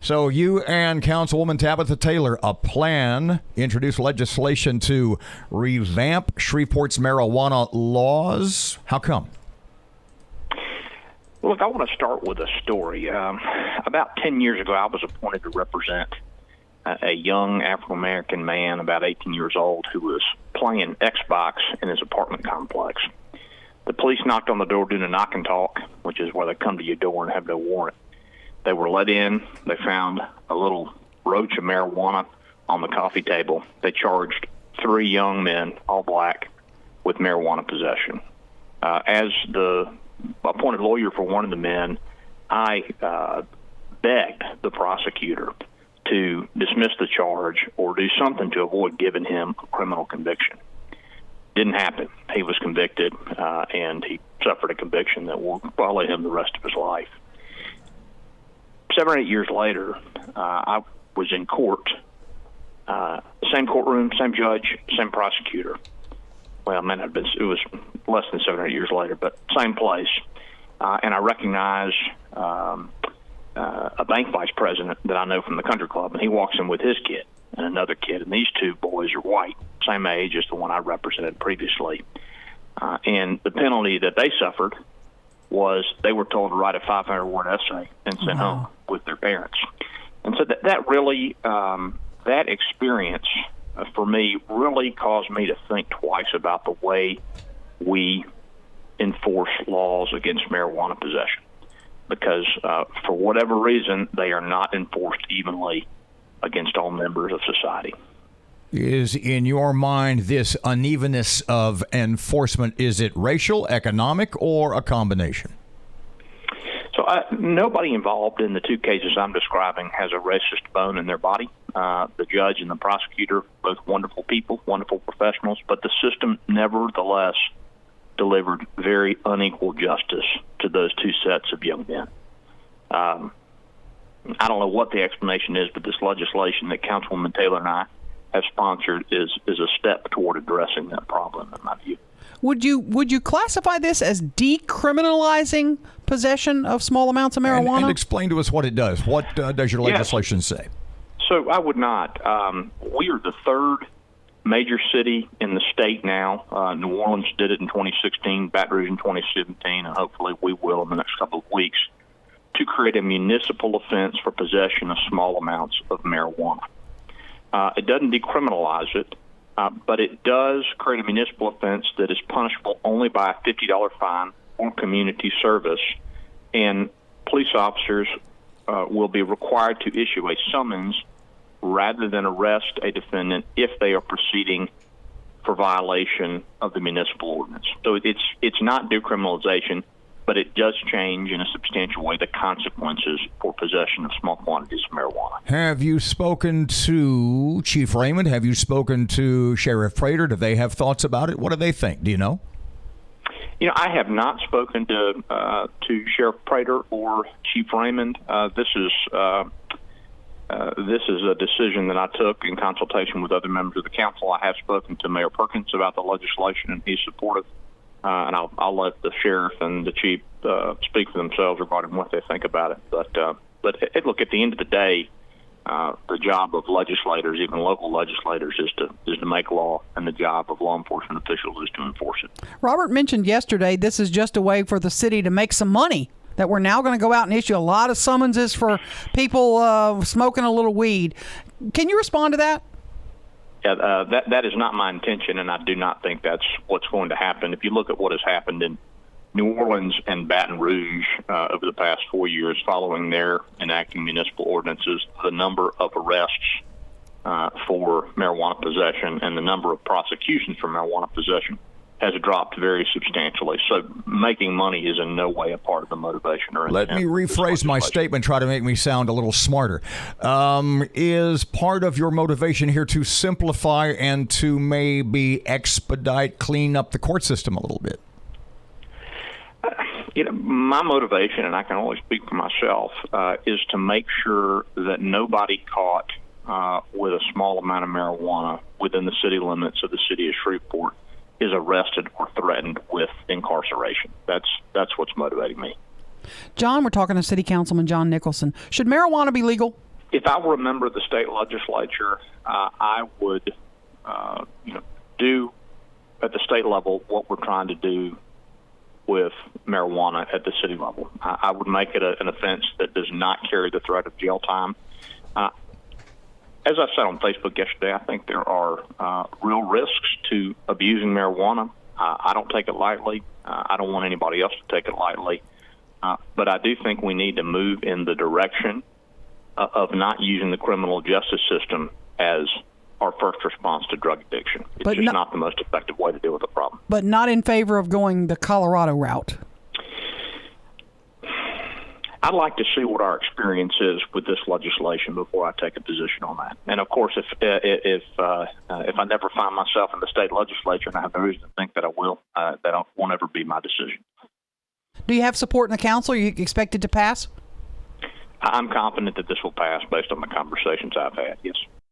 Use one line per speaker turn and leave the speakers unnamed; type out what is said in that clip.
So you and Councilwoman Tabatha Taylor, a plan, introduced legislation to revamp Shreveport's marijuana laws. How come?
Look, I want to start with a story. About 10 years ago, I was appointed to represent a young African-American man, about 18 years old, who was playing Xbox in his apartment complex. The police knocked on the door doing a knock and talk, which is where they come to your door and have no warrant. They were let in. They found a little roach of marijuana on the coffee table. They charged 3 young men, all black, with marijuana possession. As the appointed lawyer for one of the men, I begged the prosecutor to dismiss the charge or do something to avoid giving him a criminal conviction. Didn't happen. He was convicted, and he suffered a conviction that will follow him the rest of his life. 7 or 8 years later, I was in court, same courtroom, same judge, same prosecutor. Well, it was less than 7 or 8 years later, but same place. And I recognize a bank vice president that I know from the country club, and he walks in with his kid and another kid, and these 2 boys are white, same age as the one I represented previously. And the penalty that they suffered was they were told to write a 500-word essay and send home with their parents. And so that really, that experience for me really caused me to think twice about the way we enforce laws against marijuana possession. Because for whatever reason, they are not enforced evenly against all members of society.
Is, in your mind, this unevenness of enforcement, is it racial, economic, or a combination?
So nobody involved in the 2 cases I'm describing has a racist bone in their body. The judge and the prosecutor, both wonderful people, wonderful professionals, but the system nevertheless delivered very unequal justice to those 2 sets of young men. I don't know what the explanation is, but this legislation that Councilwoman Taylor and I have sponsored is a step toward addressing that problem, in my view.
Would you classify this as decriminalizing possession of small amounts of marijuana?
And explain to us what it does. What does your legislation say?
So I would not. We are the 3rd major city in the state now. New Orleans did it in 2016, Baton Rouge in 2017, and hopefully we will in the next couple of weeks, to create a municipal offense for possession of small amounts of marijuana. It doesn't decriminalize it, but it does create a municipal offense that is punishable only by a $50 fine or community service, and police officers will be required to issue a summons rather than arrest a defendant if they are proceeding for violation of the municipal ordinance. So it's not decriminalization, but it does change in a substantial way the consequences for possession of small quantities of marijuana.
Have you spoken to Chief Raymond? Have you spoken to Sheriff Prater? Do they have thoughts about it? What do they think? Do you know?
I have not spoken to Sheriff Prater or Chief Raymond. This is a decision that I took in consultation with other members of the council. I have spoken to Mayor Perkins about the legislation, and he's supportive. And I'll let the sheriff and the chief speak for themselves regarding what they think about it. But look, at the end of the day, the job of legislators, even local legislators, is to make law, and the job of law enforcement officials is to enforce it.
Robert mentioned yesterday this is just a way for the city to make some money, that we're now going to go out and issue a lot of summonses for people smoking a little weed. Can you respond to that?
Yeah, that is not my intention, and I do not think that's what's going to happen. If you look at what has happened in New Orleans and Baton Rouge over the past 4 years following their enacting municipal ordinances, the number of arrests for marijuana possession and the number of prosecutions for marijuana possession has dropped very substantially. So making money is in no way a part of the motivation or intent.
Let me rephrase my statement, try to make me sound a little smarter. Is part of your motivation here to simplify and to maybe expedite, clean up the court system a little bit?
My motivation, and I can only speak for myself, is to make sure that nobody caught with a small amount of marijuana within the city limits of the city of Shreveport is arrested or threatened with incarceration. That's what's motivating me.
John, we're talking to City Councilman John Nickelson. Should marijuana be legal?
If I were a member of the state legislature, I would, do at the state level what we're trying to do with marijuana at the city level. I would make it an offense that does not carry the threat of jail time. As I said on Facebook yesterday, I think there are real risks to abusing marijuana. I don't take it lightly. I don't want anybody else to take it lightly. But I do think we need to move in the direction of not using the criminal justice system as our first response to drug addiction. It's just not the most effective way to deal with the problem.
But not in favor of going the Colorado route.
I'd like to see what our experience is with this legislation before I take a position on that. And of course, if I never find myself in the state legislature, and I have no reason to think that I will, that won't ever be my decision.
Do you have support in the council? Are you expected to pass?
I'm confident that this will pass based on the conversations I've had, yes.